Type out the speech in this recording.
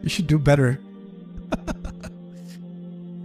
You should do better.